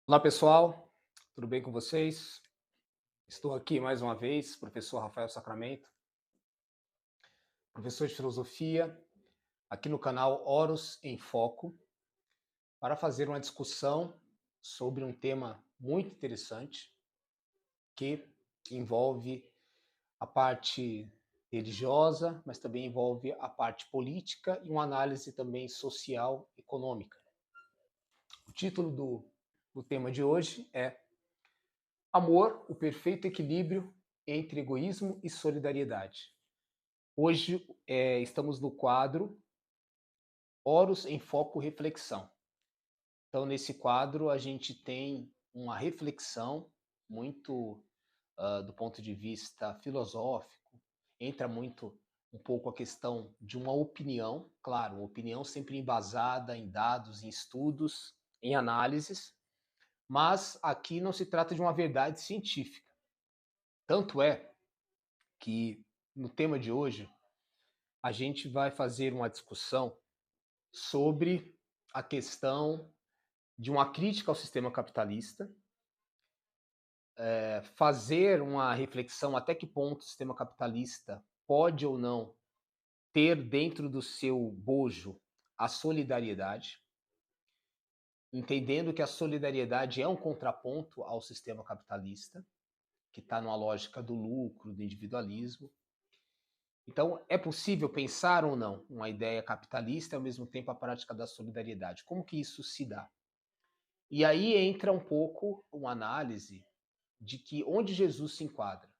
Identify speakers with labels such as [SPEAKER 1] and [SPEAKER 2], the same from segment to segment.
[SPEAKER 1] Olá pessoal, tudo bem com vocês? Estou aqui mais uma vez, professor Rafael Sacramento, professor de filosofia, aqui no canal Horus em Foco, para fazer uma discussão sobre um tema muito interessante que envolve a parte religiosa, mas também envolve a parte política e uma análise também social, econômica. O título do tema de hoje é Amor, o perfeito equilíbrio entre egoísmo e solidariedade. Hoje estamos no quadro Horus em Foco Reflexão. Então, nesse quadro, a gente tem uma reflexão muito do ponto de vista filosófico, entra muito um pouco a questão de uma opinião, claro, uma opinião sempre embasada em dados, em estudos, em análises, mas aqui não se trata de uma verdade científica. Tanto é que no tema de hoje a gente vai fazer uma discussão sobre a questão de uma crítica ao sistema capitalista, fazer uma reflexão até que ponto o sistema capitalista pode ou não ter dentro do seu bojo a solidariedade, entendendo que a solidariedade é um contraponto ao sistema capitalista, que está numa lógica do lucro, do individualismo. Então, é possível pensar ou não uma ideia capitalista e, ao mesmo tempo, a prática da solidariedade? Como que isso se dá? E aí entra um pouco uma análise de que onde Jesus se enquadra.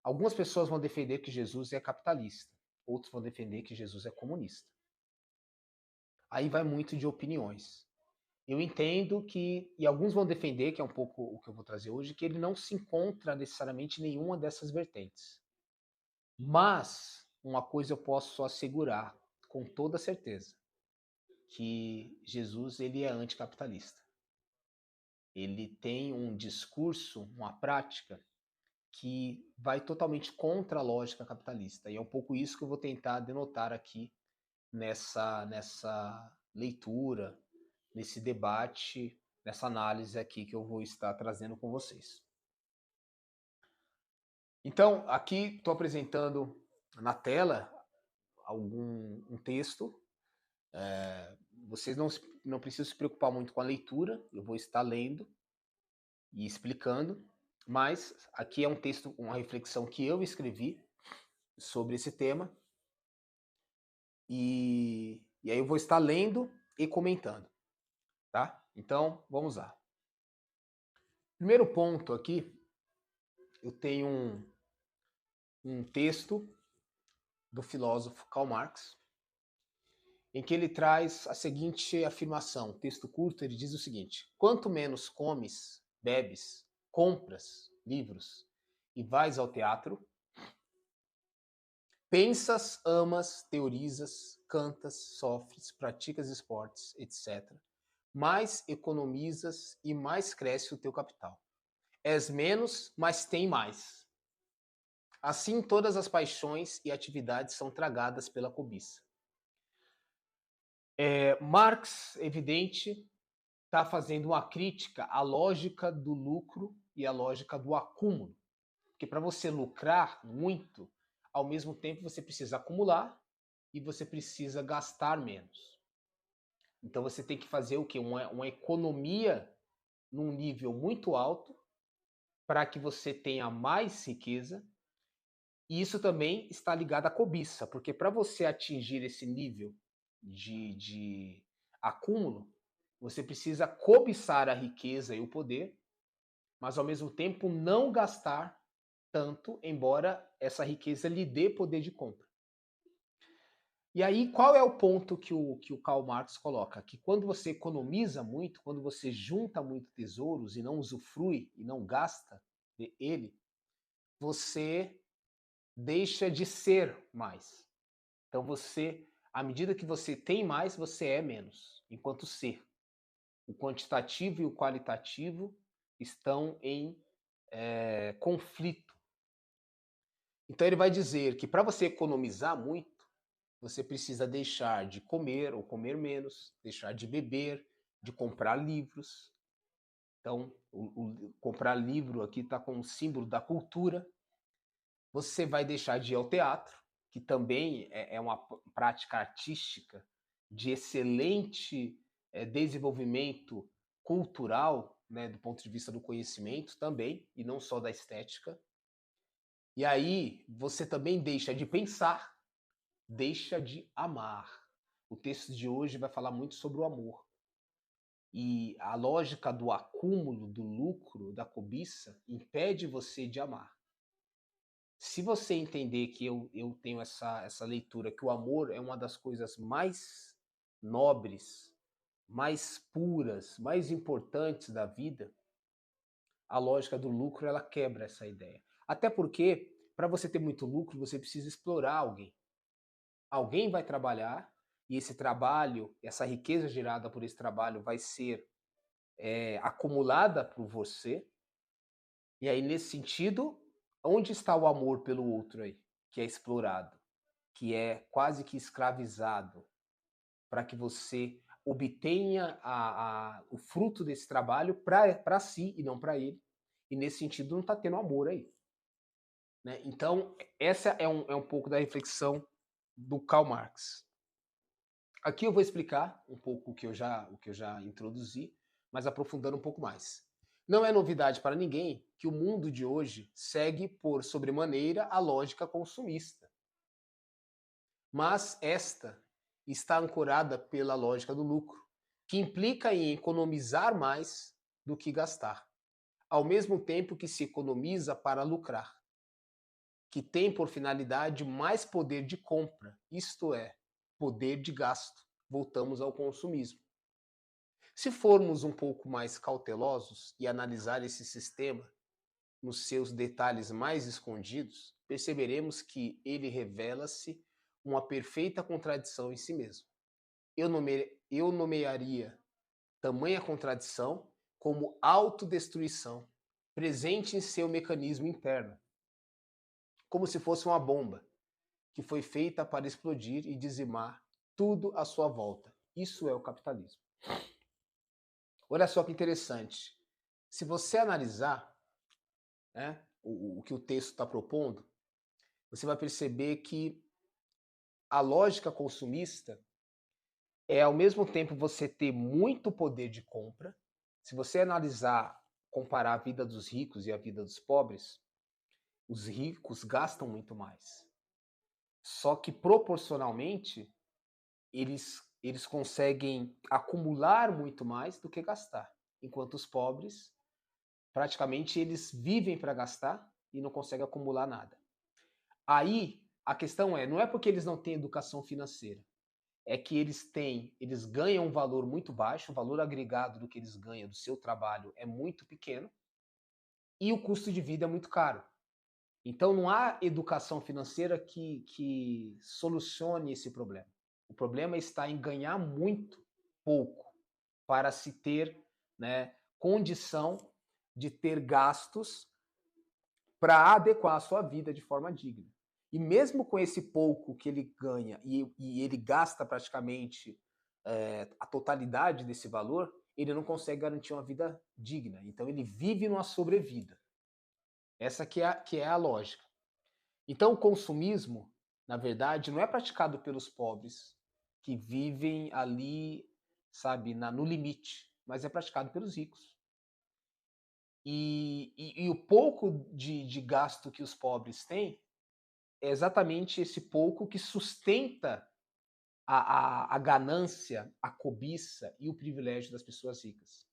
[SPEAKER 1] Algumas pessoas vão defender que Jesus é capitalista, outros vão defender que Jesus é comunista. Aí vai muito de opiniões. Eu entendo que, e alguns vão defender, que é um pouco o que eu vou trazer hoje, que ele não se encontra necessariamente em nenhuma dessas vertentes. Mas uma coisa eu posso assegurar com toda certeza, que Jesus ele é anticapitalista. Ele tem um discurso, uma prática que vai totalmente contra a lógica capitalista. E é um pouco isso que eu vou tentar denotar aqui nessa leitura, nesse debate, nessa análise aqui que eu vou estar trazendo com vocês. Então, aqui estou apresentando na tela um texto. Vocês não precisam se preocupar muito com a leitura, eu vou estar lendo e explicando, mas aqui é um texto, uma reflexão que eu escrevi sobre esse tema, e aí eu vou estar lendo e comentando, tá? Então, vamos lá. Primeiro ponto aqui, eu tenho um texto do filósofo Karl Marx, em que ele traz a seguinte afirmação, texto curto, ele diz o seguinte: quanto menos comes, bebes, compras livros e vais ao teatro, pensas, amas, teorizas, cantas, sofres, praticas esportes, etc., mais economizas e mais cresce o teu capital. És menos, mas tem mais. Assim, todas as paixões e atividades são tragadas pela cobiça. Marx, evidente, está fazendo uma crítica à lógica do lucro e à lógica do acúmulo. Porque para você lucrar muito, ao mesmo tempo você precisa acumular e você precisa gastar menos. Então você tem que fazer o quê? Uma economia num nível muito alto para que você tenha mais riqueza. E isso também está ligado à cobiça, porque para você atingir esse nível de acúmulo, você precisa cobiçar a riqueza e o poder, mas ao mesmo tempo não gastar tanto, embora essa riqueza lhe dê poder de compra. E aí, qual é o ponto que o Karl Marx coloca? Que quando você economiza muito, quando você junta muito tesouros e não usufrui e não gasta ele, você deixa de ser mais. Então você, à medida que você tem mais, você é menos, enquanto ser. O quantitativo e o qualitativo estão em conflito. Então ele vai dizer que para você economizar muito, você precisa deixar de comer ou comer menos, deixar de beber, de comprar livros. Então, comprar livro aqui está com o símbolo da cultura. Você vai deixar de ir ao teatro, que também é uma prática artística de excelente desenvolvimento cultural, né, do ponto de vista do conhecimento também, e não só da estética. E aí você também deixa de pensar, deixa de amar. O texto de hoje vai falar muito sobre o amor. E a lógica do acúmulo, do lucro, da cobiça, impede você de amar. Se você entender que eu tenho essa leitura, que o amor é uma das coisas mais nobres, mais puras, mais importantes da vida, a lógica do lucro ela quebra essa ideia. Até porque, para você ter muito lucro, você precisa explorar alguém. Alguém vai trabalhar e esse trabalho, essa riqueza gerada por esse trabalho vai ser acumulada por você. E aí, nesse sentido, onde está o amor pelo outro aí, que é explorado, que é quase que escravizado, para que você obtenha o fruto desse trabalho para si e não para ele. E nesse sentido, não está tendo amor aí. Né? Então, essa é um pouco da reflexão do Karl Marx. Aqui eu vou explicar um pouco o que eu já introduzi, mas aprofundando um pouco mais. Não é novidade para ninguém que o mundo de hoje segue por sobremaneira a lógica consumista. Mas esta está ancorada pela lógica do lucro, que implica em economizar mais do que gastar, ao mesmo tempo que se economiza para lucrar, que tem por finalidade mais poder de compra, isto é, poder de gasto. Voltamos ao consumismo. Se formos um pouco mais cautelosos e analisar esse sistema nos seus detalhes mais escondidos, perceberemos que ele revela-se uma perfeita contradição em si mesmo. Eu nomearia tamanha contradição como autodestruição, presente em seu mecanismo interno, como se fosse uma bomba que foi feita para explodir e dizimar tudo à sua volta. Isso é o capitalismo. Olha só que interessante. Se você analisar, né, o que o texto está propondo, você vai perceber que a lógica consumista é, ao mesmo tempo, você ter muito poder de compra. Se você analisar, comparar a vida dos ricos e a vida dos pobres, os ricos gastam muito mais. Só que, proporcionalmente, eles conseguem acumular muito mais do que gastar. Enquanto os pobres, praticamente, eles vivem para gastar e não conseguem acumular nada. Aí, a questão não é porque eles não têm educação financeira, é que eles ganham um valor muito baixo, o valor agregado do que eles ganham do seu trabalho é muito pequeno e o custo de vida é muito caro. Então não há educação financeira que solucione esse problema. O problema está em ganhar muito pouco para se ter, né, condição de ter gastos para adequar a sua vida de forma digna. E mesmo com esse pouco que ele ganha e ele gasta praticamente a totalidade desse valor, ele não consegue garantir uma vida digna. Então ele vive numa sobrevida. Essa que é a lógica. Então o consumismo, na verdade, não é praticado pelos pobres que vivem ali, sabe, no limite, mas é praticado pelos ricos. E o pouco de gasto que os pobres têm é exatamente esse pouco que sustenta a ganância, a cobiça e o privilégio das pessoas ricas.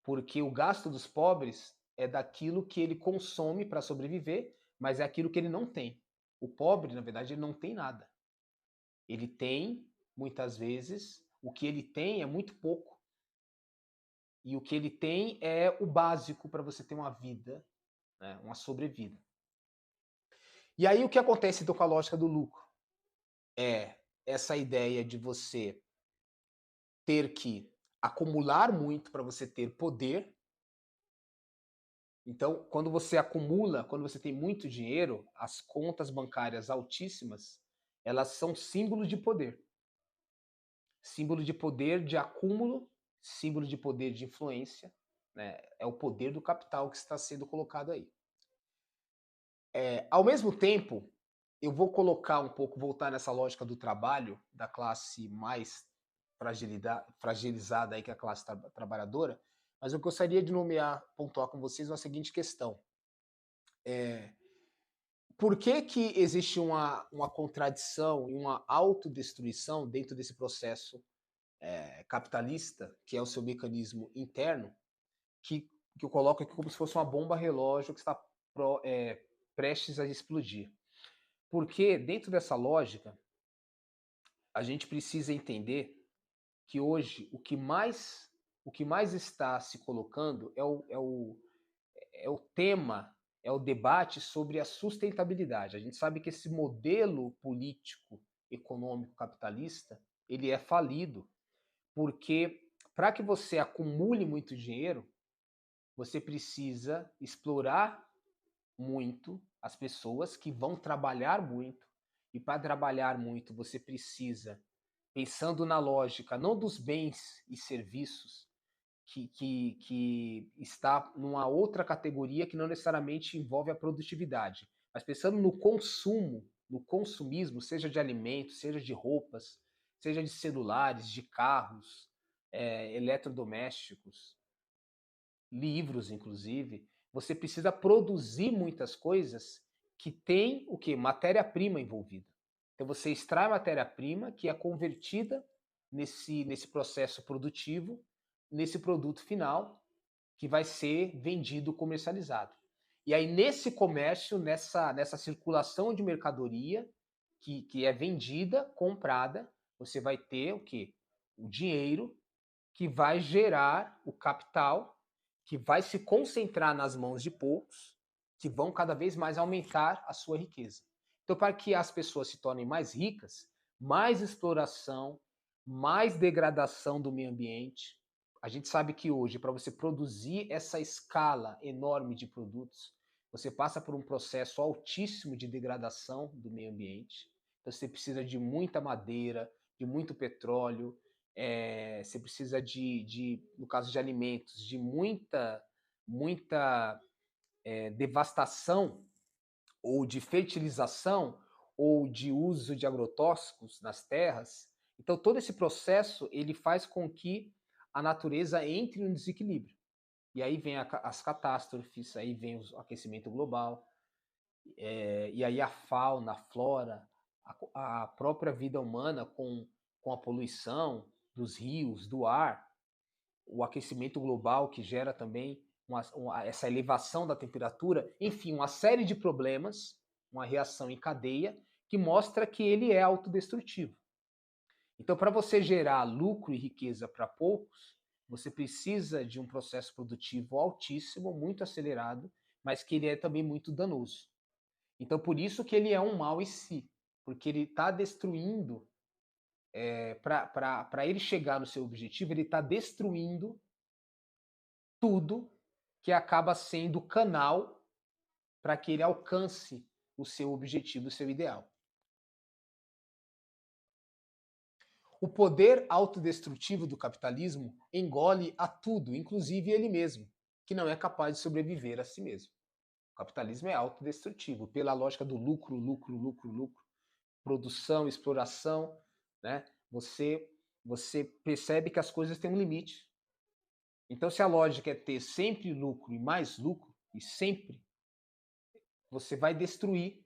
[SPEAKER 1] Porque o gasto dos pobres é daquilo que ele consome para sobreviver, mas é aquilo que ele não tem. O pobre, na verdade, ele não tem nada. Ele tem, muitas vezes, o que ele tem é muito pouco. E o que ele tem é o básico para você ter uma vida, né, uma sobrevida. E aí o que acontece então com a lógica do lucro? É essa ideia de você ter que acumular muito para você ter poder. Então, quando você acumula, quando você tem muito dinheiro, as contas bancárias altíssimas, elas são símbolos de poder. Símbolo de poder de acúmulo, símbolo de poder de influência. né? É o poder do capital que está sendo colocado aí. Ao mesmo tempo, eu vou colocar um pouco, voltar nessa lógica do trabalho, da classe mais fragilizada aí, que é a classe trabalhadora, mas eu gostaria de pontuar com vocês uma seguinte questão. Por que que existe uma contradição e uma autodestruição dentro desse processo capitalista, que é o seu mecanismo interno, que, que eu coloco aqui como se fosse uma bomba relógio que está prestes a explodir? Porque dentro dessa lógica, a gente precisa entender que hoje o que mais está se colocando é o tema, é o debate sobre a sustentabilidade. A gente sabe que esse modelo político, econômico, capitalista, ele é falido, porque para que você acumule muito dinheiro, você precisa explorar muito as pessoas que vão trabalhar muito. E para trabalhar muito, você precisa, pensando na lógica não dos bens e serviços, que está numa outra categoria que não necessariamente envolve a produtividade, mas pensando no consumo, no consumismo, seja de alimentos, seja de roupas, seja de celulares, de carros, eletrodomésticos, livros, inclusive, você precisa produzir muitas coisas que têm o que? Matéria-prima envolvida. Então você extrai matéria-prima que é convertida nesse processo produtivo, nesse produto final, que vai ser vendido, comercializado. E aí, nesse comércio, nessa circulação de mercadoria que é vendida, comprada, você vai ter o quê? O dinheiro que vai gerar o capital, que vai se concentrar nas mãos de poucos, que vão cada vez mais aumentar a sua riqueza. Então, para que as pessoas se tornem mais ricas, mais exploração, mais degradação do meio ambiente. A gente sabe que hoje, para você produzir essa escala enorme de produtos, você passa por um processo altíssimo de degradação do meio ambiente. Então, você precisa de muita madeira, de muito petróleo, você precisa no caso de alimentos, de muita devastação ou de fertilização ou de uso de agrotóxicos nas terras. Então todo esse processo ele faz com que a natureza entre em um desequilíbrio. E aí vem as catástrofes, aí vem o aquecimento global, e aí a fauna, a flora, a própria vida humana com a poluição dos rios, do ar, o aquecimento global que gera também essa elevação da temperatura, enfim, uma série de problemas, uma reação em cadeia que mostra que ele é autodestrutivo. Então, para você gerar lucro e riqueza para poucos, você precisa de um processo produtivo altíssimo, muito acelerado, mas que ele é também muito danoso. Então, por isso que ele é um mal em si, porque ele está destruindo, para ele chegar no seu objetivo, ele está destruindo tudo que acaba sendo canal para que ele alcance o seu objetivo, o seu ideal. O poder autodestrutivo do capitalismo engole a tudo, inclusive ele mesmo, que não é capaz de sobreviver a si mesmo. O capitalismo é autodestrutivo, pela lógica do lucro, lucro, lucro, lucro, produção, exploração, né? Você percebe que as coisas têm um limite. Então, se a lógica é ter sempre lucro e mais lucro, e sempre, você vai destruir,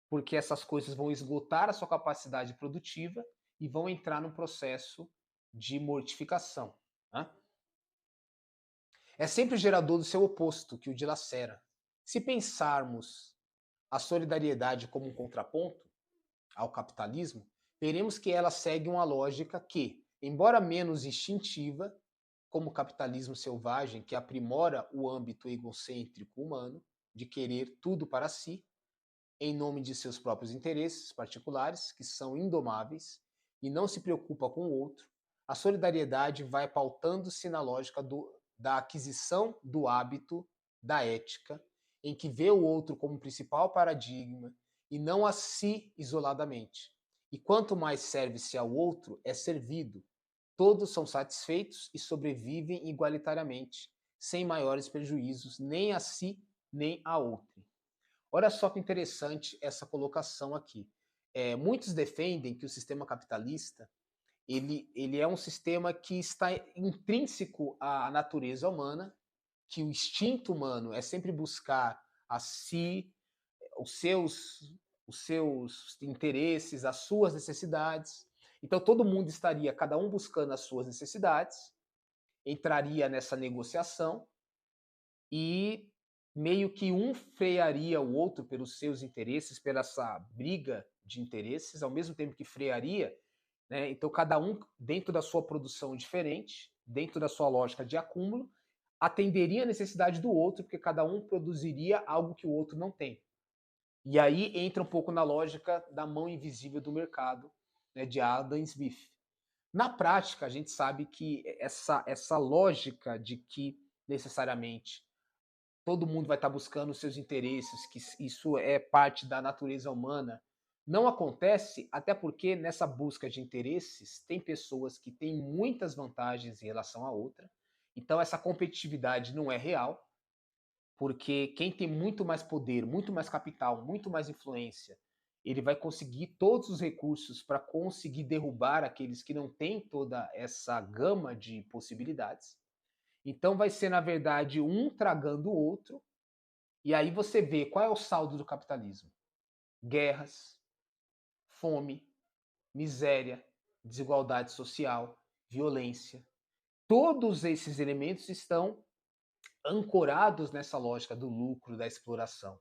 [SPEAKER 1] porque essas coisas vão esgotar a sua capacidade produtiva e vão entrar num processo de mortificação. Né? É sempre o gerador do seu oposto que o dilacera. Se pensarmos a solidariedade como um contraponto ao capitalismo, veremos que ela segue uma lógica que, embora menos instintiva, como o capitalismo selvagem, que aprimora o âmbito egocêntrico humano, de querer tudo para si, em nome de seus próprios interesses particulares, que são indomáveis, e não se preocupa com o outro, a solidariedade vai pautando-se na lógica da aquisição do hábito, da ética, em que vê o outro como principal paradigma e não a si isoladamente. E quanto mais serve-se ao outro, é servido. Todos são satisfeitos e sobrevivem igualitariamente, sem maiores prejuízos nem a si nem a outrem. Olha só que interessante essa colocação aqui. Muitos defendem que o sistema capitalista ele é um sistema que está intrínseco à natureza humana, que o instinto humano é sempre buscar a si, os seus, os seus interesses, as suas necessidades. Então todo mundo estaria, cada um buscando as suas necessidades, entraria nessa negociação e meio que um frearia o outro pelos seus interesses, pela essa briga de interesses, ao mesmo tempo que frearia, né? Então cada um dentro da sua produção diferente, dentro da sua lógica de acúmulo, atenderia a necessidade do outro, porque cada um produziria algo que o outro não tem. E aí entra um pouco na lógica da mão invisível do mercado, né, de Adam Smith. Na prática, a gente sabe que essa lógica de que necessariamente todo mundo vai estar buscando os seus interesses, que isso é parte da natureza humana, não acontece, até porque nessa busca de interesses tem pessoas que têm muitas vantagens em relação a outra. Então essa competitividade não é real, porque quem tem muito mais poder, muito mais capital, muito mais influência, ele vai conseguir todos os recursos para conseguir derrubar aqueles que não têm toda essa gama de possibilidades. Então vai ser, na verdade, um tragando o outro, e aí você vê qual é o saldo do capitalismo: guerras, fome, miséria, desigualdade social, violência. Todos esses elementos estão ancorados nessa lógica do lucro, da exploração.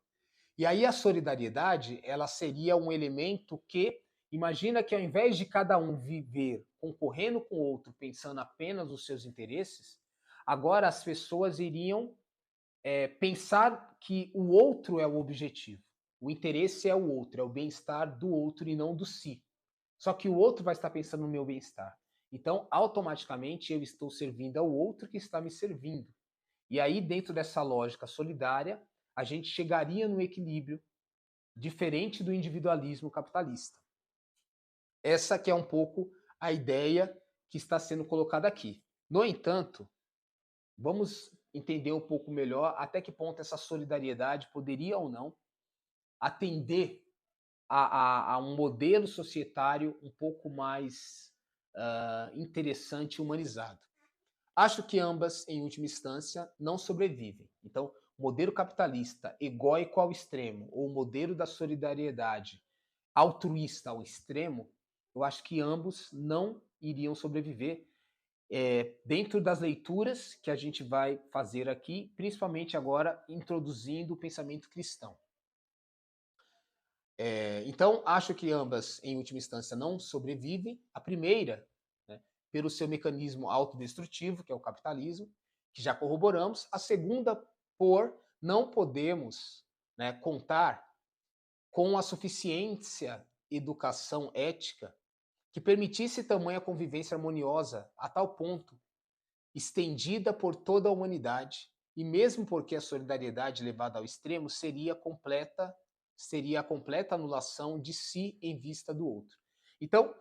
[SPEAKER 1] E aí a solidariedade, ela seria um elemento que, imagina que ao invés de cada um viver concorrendo com o outro, pensando apenas nos seus interesses, agora as pessoas iriam pensar que o outro é o objetivo. O interesse é o outro, é o bem-estar do outro e não do si. Só que o outro vai estar pensando no meu bem-estar. Então, automaticamente, eu estou servindo ao outro que está me servindo. E aí, dentro dessa lógica solidária, a gente chegaria no equilíbrio diferente do individualismo capitalista. Essa que é um pouco a ideia que está sendo colocada aqui. No entanto, vamos entender um pouco melhor até que ponto essa solidariedade poderia ou não atender a um modelo societário um pouco mais interessante e humanizado. Acho que ambas, em última instância, não sobrevivem. Então, o modelo capitalista egóico ao extremo ou o modelo da solidariedade altruísta ao extremo, eu acho que ambos não iriam sobreviver dentro das leituras que a gente vai fazer aqui, principalmente agora introduzindo o pensamento cristão. Então, acho que ambas, em última instância, não sobrevivem. A primeira, né, pelo seu mecanismo autodestrutivo, que é o capitalismo, que já corroboramos. A segunda, por não podemos, né, contar com a suficiência educação ética que permitisse tamanha convivência harmoniosa a tal ponto, estendida por toda a humanidade, e mesmo porque a solidariedade levada ao extremo seria a completa anulação de si em vista do outro. Então,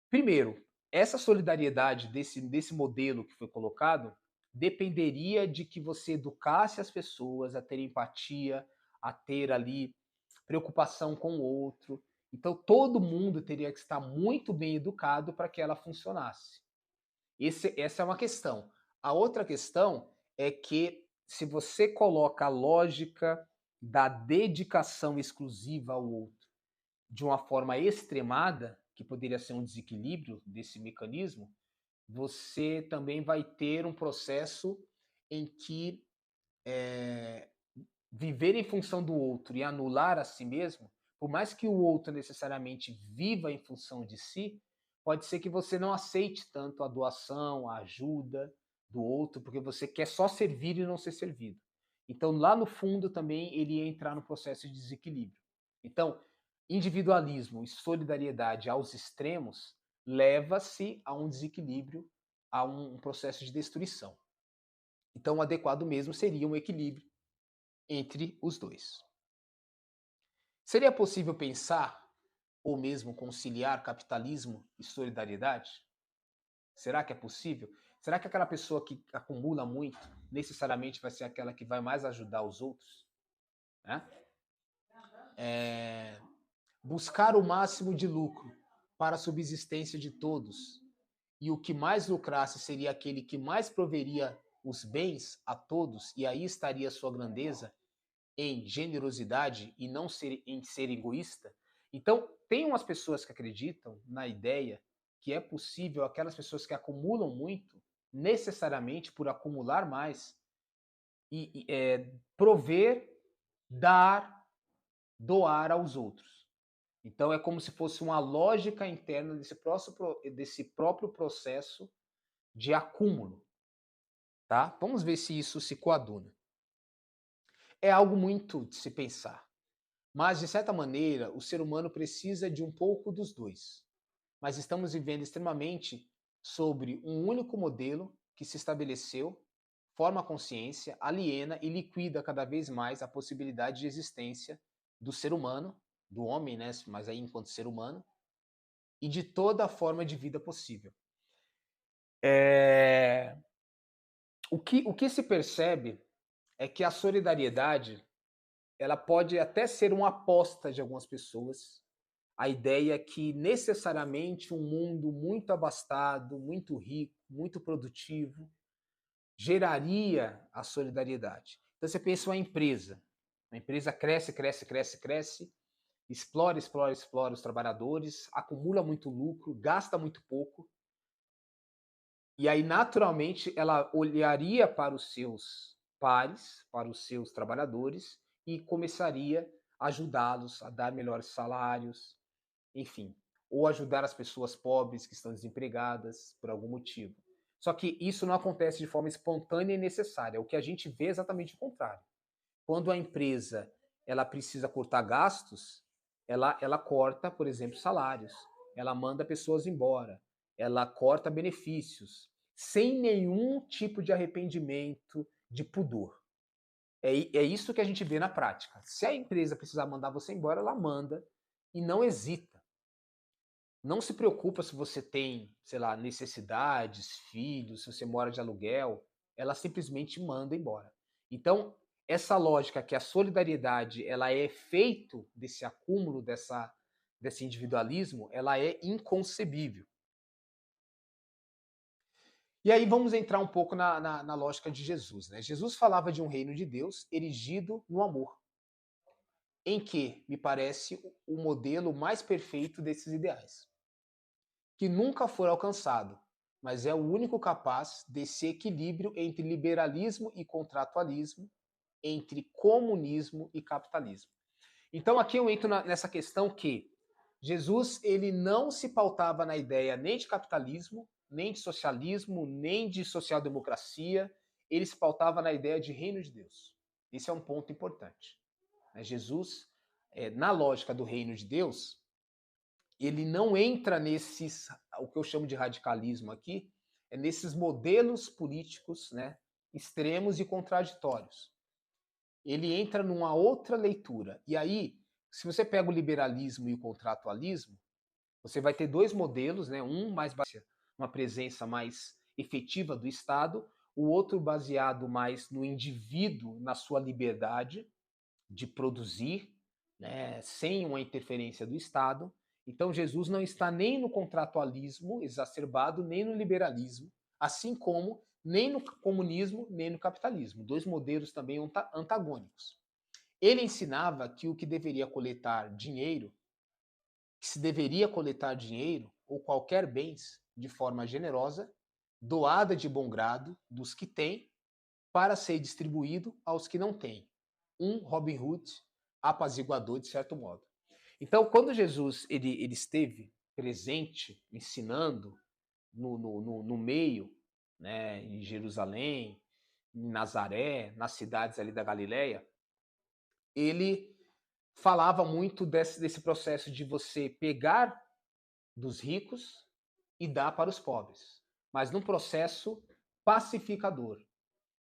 [SPEAKER 1] primeiro, essa solidariedade desse modelo que foi colocado dependeria de que você educasse as pessoas a ter empatia, a ter ali preocupação com o outro. Então, todo mundo teria que estar muito bem educado para que ela funcionasse. Essa é uma questão. A outra questão é que se você coloca a lógica da dedicação exclusiva ao outro de uma forma extremada, que poderia ser um desequilíbrio desse mecanismo, você também vai ter um processo em que viver em função do outro e anular a si mesmo, por mais que o outro necessariamente viva em função de si, pode ser que você não aceite tanto a doação, a ajuda do outro, porque você quer só servir e não ser servido. Então, lá no fundo também ele ia entrar no processo de desequilíbrio. Então, individualismo e solidariedade aos extremos leva-se a um desequilíbrio, a um processo de destruição. Então, o adequado mesmo seria um equilíbrio entre os dois. Seria possível pensar ou mesmo conciliar capitalismo e solidariedade? Será que é possível? Será que aquela pessoa que acumula muito necessariamente vai ser aquela que vai mais ajudar os outros? Né? Buscar o máximo de lucro para a subsistência de todos, e o que mais lucrasse seria aquele que mais proveria os bens a todos, e aí estaria a sua grandeza em generosidade e não em ser egoísta. Então, tem umas pessoas que acreditam na ideia que é possível aquelas pessoas que acumulam muito, necessariamente por acumular mais, prover, dar, doar aos outros. Então é como se fosse uma lógica interna desse próprio processo de acúmulo, tá? Vamos ver se isso se coaduna. É algo muito de se pensar, mas de certa maneira o ser humano precisa de um pouco dos dois. Mas estamos vivendo extremamente sobre um único modelo que se estabeleceu, forma a consciência, aliena e liquida cada vez mais a possibilidade de existência do ser humano, do homem, né, mas aí enquanto ser humano, e de toda a forma de vida possível. O que se percebe é que a solidariedade ela pode até ser uma aposta de algumas pessoas. A ideia é que necessariamente um mundo muito abastado, muito rico, muito produtivo, geraria a solidariedade. Então você pensa uma empresa cresce, cresce, cresce, cresce, explora, explora, explora os trabalhadores, acumula muito lucro, gasta muito pouco, e aí naturalmente ela olharia para os seus pares, para os seus trabalhadores e começaria a ajudá-los a dar melhores salários, enfim, ou ajudar as pessoas pobres que estão desempregadas por algum motivo. Só que isso não acontece de forma espontânea e necessária. O que a gente vê é exatamente o contrário. Quando a empresa ela precisa cortar gastos, ela corta, por exemplo, salários, ela manda pessoas embora, ela corta benefícios, sem nenhum tipo de arrependimento, de pudor. É isso que a gente vê na prática. Se a empresa precisar mandar você embora, ela manda e não hesita. Não se preocupa se você tem, sei lá, necessidades, filhos, se você mora de aluguel, ela simplesmente manda embora. Então, essa lógica que a solidariedade ela é efeito desse acúmulo, desse individualismo, ela é inconcebível. E aí vamos entrar um pouco na lógica de Jesus. Né? Jesus falava de um reino de Deus erigido no amor, em que me parece o modelo mais perfeito desses ideais, que nunca foi alcançado, mas é o único capaz desse equilíbrio entre liberalismo e contratualismo, entre comunismo e capitalismo. Então aqui eu entro nessa questão que Jesus ele não se pautava na ideia nem de capitalismo, nem de socialismo, nem de social-democracia, ele se pautava na ideia de reino de Deus. Esse é um ponto importante. Jesus, na lógica do reino de Deus, ele não entra nesses, o que eu chamo de radicalismo aqui, é nesses modelos políticos, né, extremos e contraditórios. Ele entra numa outra leitura. E aí, se você pega o liberalismo e o contratualismo, você vai ter dois modelos, né, um mais baseado uma presença mais efetiva do Estado, o outro baseado mais no indivíduo, na sua liberdade de produzir, né, sem uma interferência do Estado. Então, Jesus não está nem no contratualismo exacerbado, nem no liberalismo, assim como nem no comunismo, nem no capitalismo. Dois modelos também antagônicos. Ele ensinava que o que deveria coletar dinheiro, que se deveria coletar dinheiro ou qualquer bens de forma generosa, doada de bom grado dos que têm, para ser distribuído aos que não têm. Um Robin Hood apaziguador, de certo modo. Então, quando Jesus ele esteve presente, ensinando no meio, né, em Jerusalém, em Nazaré, nas cidades ali da Galileia, ele falava muito desse processo de você pegar dos ricos e dar para os pobres, mas num processo pacificador.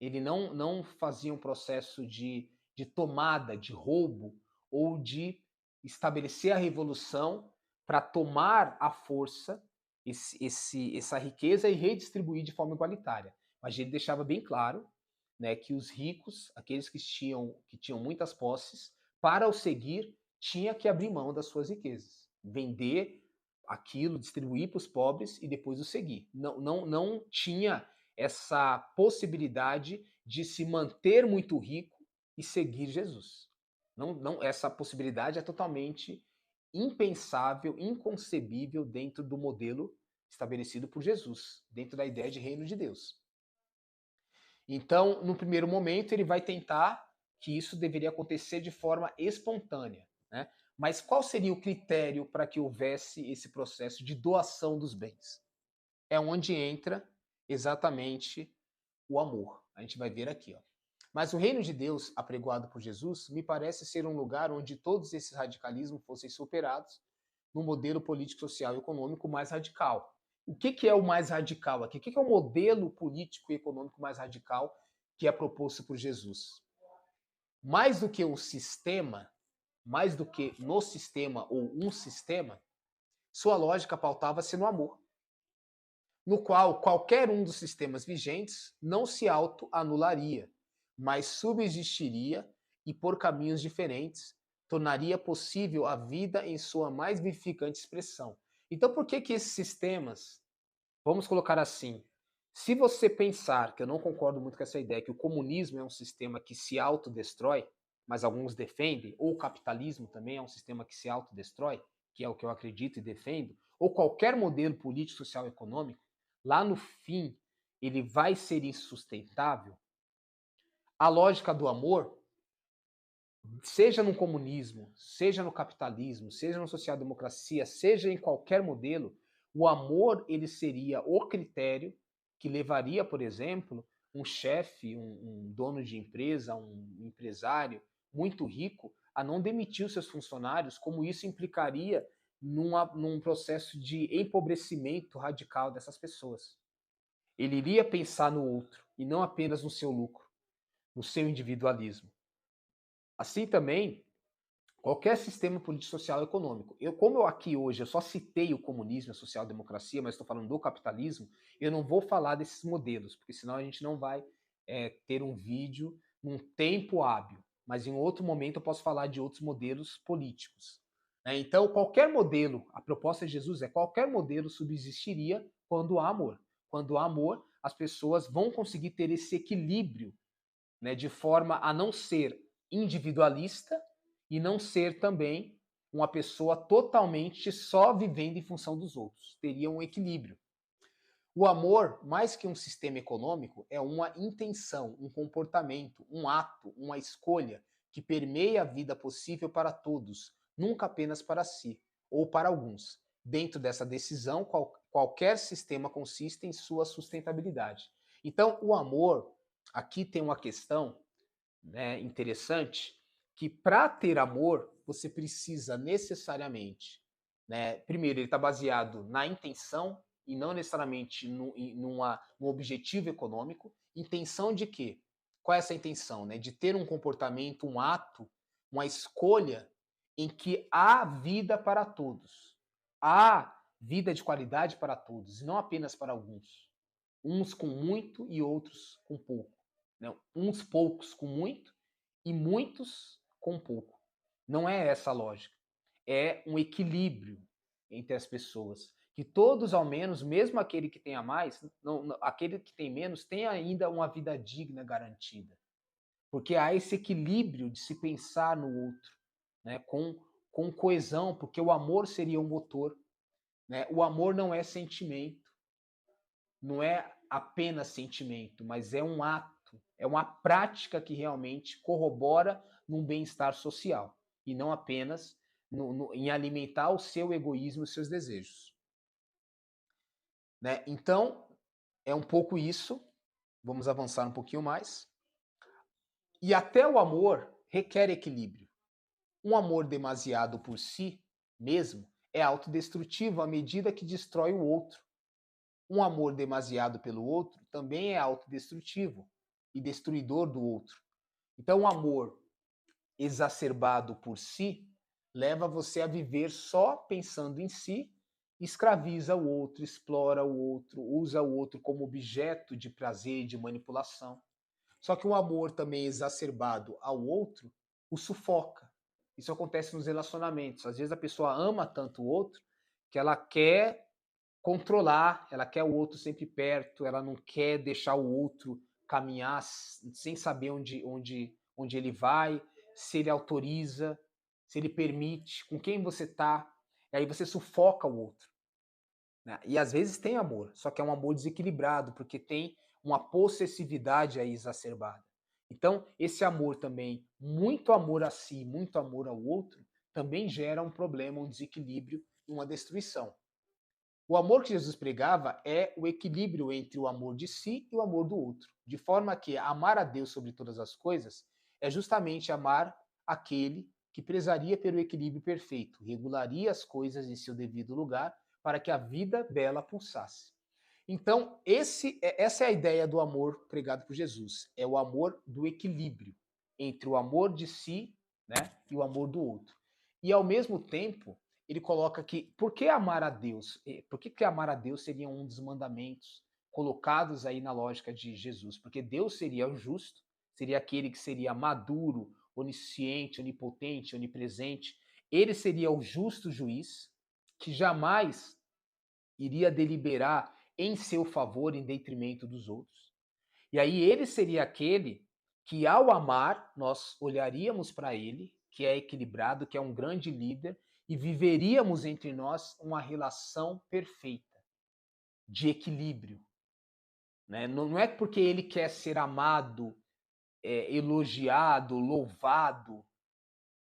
[SPEAKER 1] Ele não fazia um processo de tomada, de roubo ou de estabelecer a revolução para tomar a força. essa riqueza e redistribuir de forma igualitária. Mas ele deixava bem claro, né, que os ricos, aqueles que tinham muitas posses, para o seguir, tinha que abrir mão das suas riquezas, vender aquilo, distribuir para os pobres e depois o seguir. Não tinha essa possibilidade de se manter muito rico e seguir Jesus. Essa possibilidade é totalmente impensável, inconcebível dentro do modelo estabelecido por Jesus, dentro da ideia de reino de Deus. Então, no primeiro momento, ele vai tentar que isso deveria acontecer de forma espontânea, né? Mas qual seria o critério para que houvesse esse processo de doação dos bens? É onde entra exatamente o amor. A gente vai ver aqui, ó. Mas o reino de Deus, apregoado por Jesus, me parece ser um lugar onde todos esses radicalismos fossem superados num modelo político, social e econômico mais radical. O que é o mais radical aqui? O que é o modelo político e econômico mais radical que é proposto por Jesus? Mais do que um sistema, mais do que no sistema ou um sistema, sua lógica pautava-se no amor, no qual qualquer um dos sistemas vigentes não se autoanularia, mas subsistiria e, por caminhos diferentes, tornaria possível a vida em sua mais vivificante expressão. Então, por que esses sistemas, vamos colocar assim, se você pensar, que eu não concordo muito com essa ideia, que o comunismo é um sistema que se autodestrói, mas alguns defendem, ou o capitalismo também é um sistema que se autodestrói, que é o que eu acredito e defendo, ou qualquer modelo político, social e econômico, lá no fim ele vai ser insustentável, a lógica do amor, seja no comunismo, seja no capitalismo, seja na social-democracia, seja em qualquer modelo, o amor ele seria o critério que levaria, por exemplo, um chefe, um dono de empresa, um empresário muito rico a não demitir os seus funcionários, como isso implicaria num processo de empobrecimento radical dessas pessoas. Ele iria pensar no outro e não apenas no seu lucro, no seu individualismo. Assim também, qualquer sistema político, social e econômico. Como eu aqui hoje eu só citei o comunismo, a social-democracia, mas estou falando do capitalismo, eu não vou falar desses modelos, porque senão a gente não vai ter um vídeo num tempo hábil. Mas em outro momento eu posso falar de outros modelos políticos. Então, qualquer modelo, a proposta de Jesus é qualquer modelo subsistiria quando há amor. Quando há amor, as pessoas vão conseguir ter esse equilíbrio, né, de forma a não ser individualista e não ser também uma pessoa totalmente só vivendo em função dos outros. Teria um equilíbrio. O amor, mais que um sistema econômico, é uma intenção, um comportamento, um ato, uma escolha que permeia a vida possível para todos, nunca apenas para si ou para alguns. Dentro dessa decisão, qualquer sistema consiste em sua sustentabilidade. Então, o amor, aqui tem uma questão, né, interessante, que para ter amor, você precisa necessariamente, né, primeiro, ele está baseado na intenção e não necessariamente num objetivo econômico. Intenção de quê? Qual é essa intenção? Né? De ter um comportamento, um ato, uma escolha em que há vida para todos. Há vida de qualidade para todos, e não apenas para alguns. Uns com muito e outros com pouco. Né? Uns poucos com muito e muitos com pouco. Não é essa a lógica. É um equilíbrio entre as pessoas. Que todos, ao menos, mesmo aquele que tenha mais, aquele que tem menos, tenha ainda uma vida digna garantida. Porque há esse equilíbrio de se pensar no outro, né, com coesão, porque o amor seria um motor. Né? O amor não é sentimento, não é apenas sentimento, mas é um ato, é uma prática que realmente corrobora num bem-estar social e não apenas em alimentar o seu egoísmo e os seus desejos. Né? Então, é um pouco isso. Vamos avançar um pouquinho mais. E até o amor requer equilíbrio. Um amor demasiado por si mesmo é autodestrutivo à medida que destrói o outro. Um amor demasiado pelo outro também é autodestrutivo e destruidor do outro. Então, o amor exacerbado por si leva você a viver só pensando em si escraviza o outro, explora o outro, usa o outro como objeto de prazer e de manipulação. Só que o amor também exacerbado ao outro o sufoca. Isso acontece nos relacionamentos. Às vezes a pessoa ama tanto o outro que ela quer controlar, ela quer o outro sempre perto, ela não quer deixar o outro caminhar sem saber onde ele vai, se ele autoriza, se ele permite, com quem você tá. E aí você sufoca o outro. Né? E às vezes tem amor, só que é um amor desequilibrado, porque tem uma possessividade aí exacerbada. Então, esse amor também, muito amor a si, muito amor ao outro, também gera um problema, um desequilíbrio e uma destruição. O amor que Jesus pregava é o equilíbrio entre o amor de si e o amor do outro. De forma que amar a Deus sobre todas as coisas é justamente amar aquele que prezaria pelo equilíbrio perfeito, regularia as coisas em seu devido lugar para que a vida bela pulsasse. Então, essa é a ideia do amor pregado por Jesus. É o amor do equilíbrio entre o amor de si, né, e o amor do outro. E, ao mesmo tempo, ele coloca que por que amar a Deus? Por que amar a Deus seria um dos mandamentos colocados aí na lógica de Jesus? Porque Deus seria o justo, seria aquele que seria maduro, onisciente, onipotente, onipresente. Ele seria o justo juiz, que jamais iria deliberar em seu favor em detrimento dos outros. E aí ele seria aquele que, ao amar, nós olharíamos para ele, que é equilibrado, que é um grande líder, e viveríamos entre nós uma relação perfeita, de equilíbrio. Né? Não é porque ele quer ser amado, elogiado, louvado,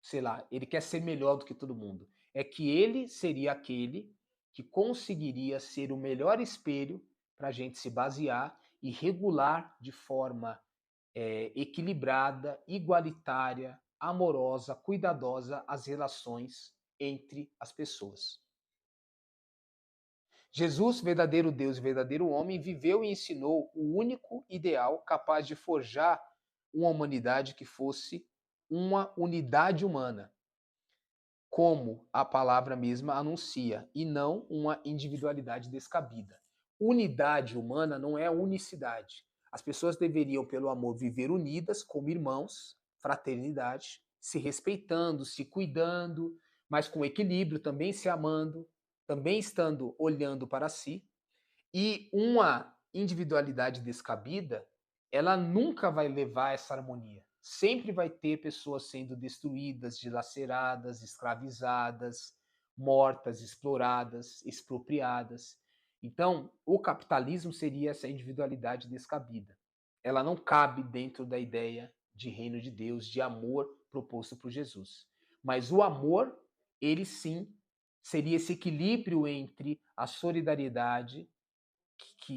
[SPEAKER 1] sei lá, ele quer ser melhor do que todo mundo. É que ele seria aquele que conseguiria ser o melhor espelho para a gente se basear e regular de forma equilibrada, igualitária, amorosa, cuidadosa as relações entre as pessoas. Jesus, verdadeiro Deus e verdadeiro homem, viveu e ensinou o único ideal capaz de forjar uma humanidade que fosse uma unidade humana, como a palavra mesma anuncia, e não uma individualidade descabida. Unidade humana não é unicidade. As pessoas deveriam, pelo amor, viver unidas como irmãos, fraternidade, se respeitando, se cuidando, mas com equilíbrio, também se amando, também estando olhando para si. E uma individualidade descabida, ela nunca vai levar a essa harmonia. Sempre vai ter pessoas sendo destruídas, dilaceradas, escravizadas, mortas, exploradas, expropriadas. Então, o capitalismo seria essa individualidade descabida. Ela não cabe dentro da ideia de reino de Deus, de amor proposto por Jesus. Mas o amor, ele sim, seria esse equilíbrio entre a solidariedade,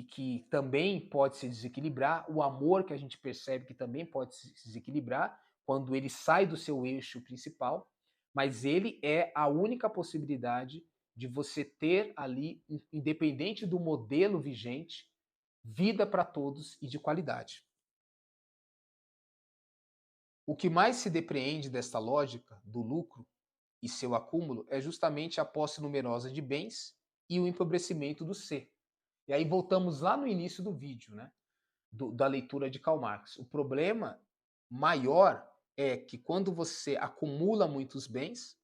[SPEAKER 1] que também pode se desequilibrar, o amor que a gente percebe que também pode se desequilibrar quando ele sai do seu eixo principal, mas ele é a única possibilidade de você ter ali, independente do modelo vigente, vida para todos e de qualidade. O que mais se depreende desta lógica do lucro e seu acúmulo é justamente a posse numerosa de bens e o empobrecimento do ser. E aí voltamos lá no início do vídeo, né? Da leitura de Karl Marx. O problema maior é que quando você acumula muitos bens,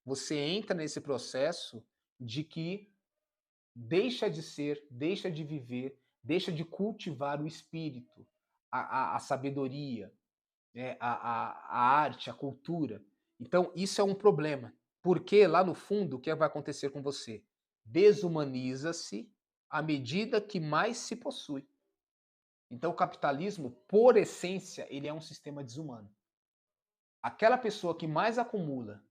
[SPEAKER 1] você entra nesse processo de que deixa de ser, deixa de viver, deixa de cultivar o espírito, a sabedoria, né? A arte, a cultura. Então, isso é um problema. Porque lá no fundo, o que vai acontecer com você? Desumaniza-se à medida que mais se possui. Então, o capitalismo, por essência, ele é um sistema desumano. Aquela pessoa que mais acumula,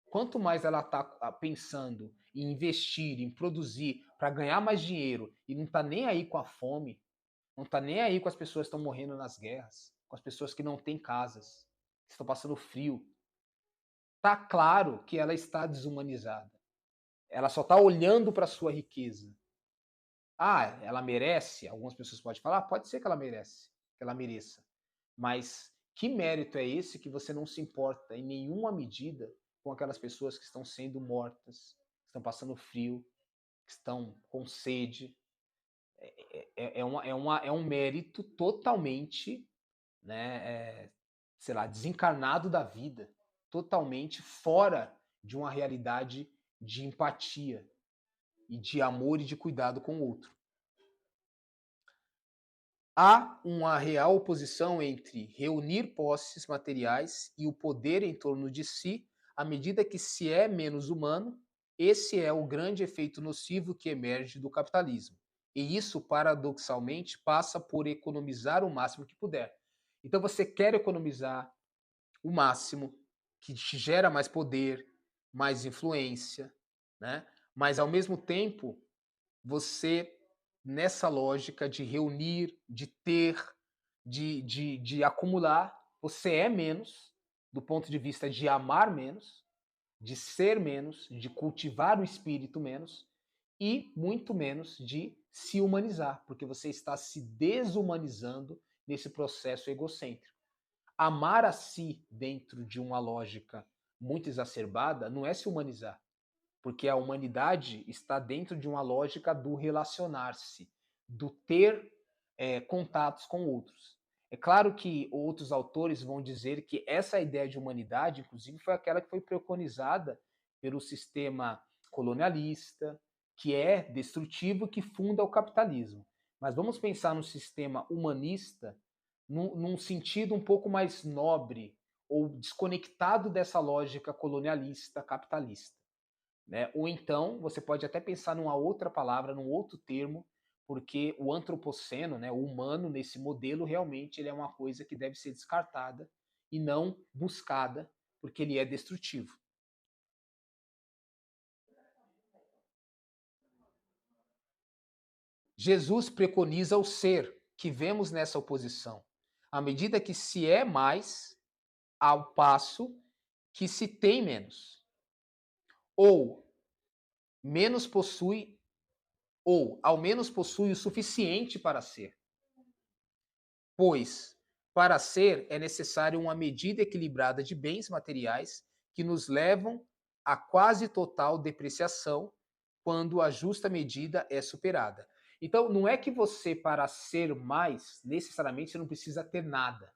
[SPEAKER 1] quanto mais ela está pensando em investir, em produzir para ganhar mais dinheiro e não está nem aí com a fome, não está nem aí com as pessoas que estão morrendo nas guerras, com as pessoas que não têm casas, que estão passando frio, está claro que ela está desumanizada. Ela só está olhando para a sua riqueza. Ah, ela merece? Algumas pessoas podem falar, pode ser que ela merece, que ela mereça. Mas que mérito é esse que você não se importa em nenhuma medida com aquelas pessoas que estão sendo mortas, que estão passando frio, que estão com sede. É um mérito totalmente, né, sei lá, desencarnado da vida, totalmente fora de uma realidade de empatia e de amor e de cuidado com o outro. Há uma real oposição entre reunir posses materiais e o poder em torno de si, à medida que se é menos humano. Esse é o grande efeito nocivo que emerge do capitalismo. E isso, paradoxalmente, passa por economizar o máximo que puder. Então você quer economizar o máximo, que te gera mais poder, mais influência, né? Mas ao mesmo tempo, você, nessa lógica de reunir, de ter, de acumular, você é menos, do ponto de vista de amar menos, de ser menos, de cultivar o espírito menos, e muito menos de se humanizar, porque você está se desumanizando nesse processo egocêntrico. Amar a si dentro de uma lógica muito exacerbada não é se humanizar, porque a humanidade está dentro de uma lógica do relacionar-se, do ter contatos com outros. É claro que outros autores vão dizer que essa ideia de humanidade, inclusive, foi aquela que foi preconizada pelo sistema colonialista, que é destrutivo, que funda o capitalismo. Mas vamos pensar no sistema humanista num sentido um pouco mais nobre ou desconectado dessa lógica colonialista capitalista. Né? Ou então, você pode até pensar numa outra palavra, num outro termo, porque o antropoceno, né, o humano nesse modelo, realmente ele é uma coisa que deve ser descartada e não buscada, porque ele é destrutivo. Jesus preconiza o ser, que vemos nessa oposição, à medida que se é mais, ao passo que se tem menos. Ou menos possui, ou ao menos possui o suficiente para ser. Pois, para ser, é necessário uma medida equilibrada de bens materiais que nos levam à quase total depreciação quando a justa medida é superada. Então, não é que você, para ser mais, necessariamente você não precisa ter nada.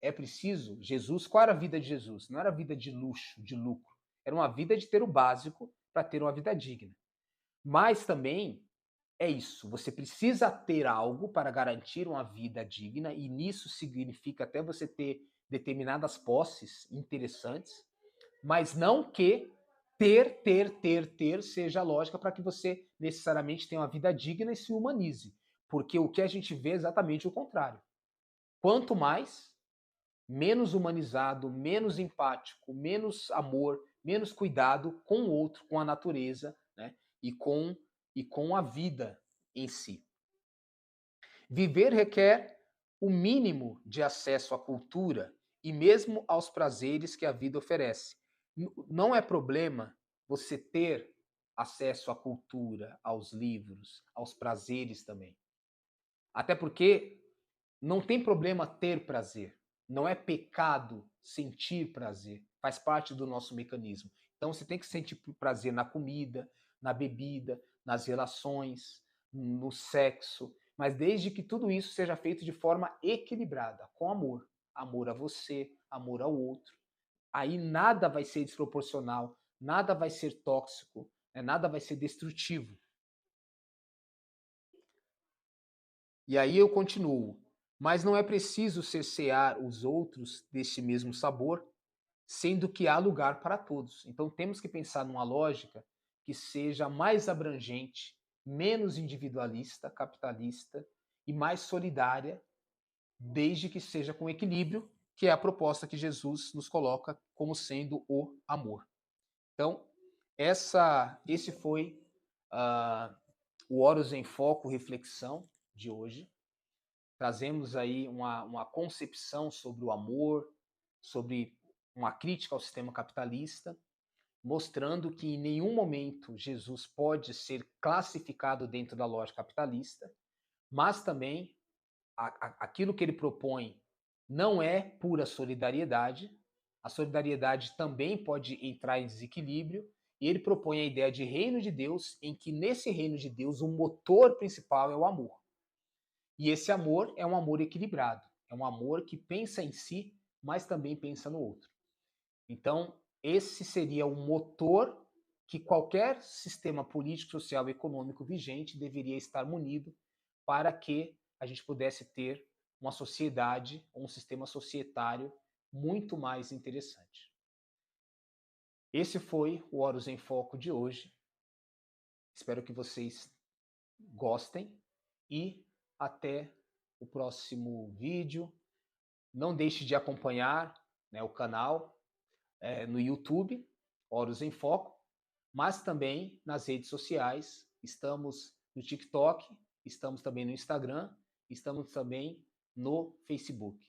[SPEAKER 1] É preciso, Jesus, qual era a vida de Jesus? Não era a vida de luxo, de lucro. Era uma vida de ter o básico para ter uma vida digna. Mas também é isso, você precisa ter algo para garantir uma vida digna, e nisso significa até você ter determinadas posses interessantes, mas não que ter seja a lógica para que você necessariamente tenha uma vida digna e se humanize. Porque o que a gente vê é exatamente o contrário. Quanto mais, menos humanizado, menos empático, menos amor, menos cuidado com o outro, com a natureza, né? E com a vida em si. Viver requer o mínimo de acesso à cultura e mesmo aos prazeres que a vida oferece. Não é problema você ter acesso à cultura, aos livros, aos prazeres também. Até porque não tem problema ter prazer. Não é pecado sentir prazer. Faz parte do nosso mecanismo. Então você tem que sentir prazer na comida, na bebida, nas relações, no sexo, mas desde que tudo isso seja feito de forma equilibrada, com amor. Amor a você, amor ao outro. Aí nada vai ser desproporcional, nada vai ser tóxico, né? Nada vai ser destrutivo. E aí eu continuo. Mas não é preciso cercear os outros deste mesmo sabor, sendo que há lugar para todos. Então temos que pensar numa lógica que seja mais abrangente, menos individualista, capitalista e mais solidária, desde que seja com equilíbrio, que é a proposta que Jesus nos coloca como sendo o amor. Então, esse foi o Horus em Foco Reflexão de hoje. Trazemos aí uma concepção sobre o amor, sobre uma crítica ao sistema capitalista, mostrando que em nenhum momento Jesus pode ser classificado dentro da lógica capitalista, mas também aquilo que ele propõe não é pura solidariedade. A solidariedade também pode entrar em desequilíbrio E ele propõe a ideia de reino de Deus, em que nesse reino de Deus o motor principal é o amor. E esse amor é um amor equilibrado, é um amor que pensa em si, mas também pensa no outro. Então, esse seria o motor que qualquer sistema político, social e econômico vigente deveria estar munido para que a gente pudesse ter uma sociedade, um sistema societário muito mais interessante. Esse foi o Horus em Foco de hoje. Espero que vocês gostem e até o próximo vídeo. Não deixe de acompanhar, né, o canal no YouTube, Horus em Foco, mas também nas redes sociais. Estamos no TikTok, estamos também no Instagram, estamos também no Facebook.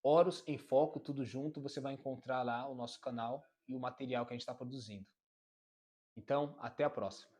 [SPEAKER 1] Horus em Foco, tudo junto, você vai encontrar lá o nosso canal e o material que a gente está produzindo. Então, até a próxima.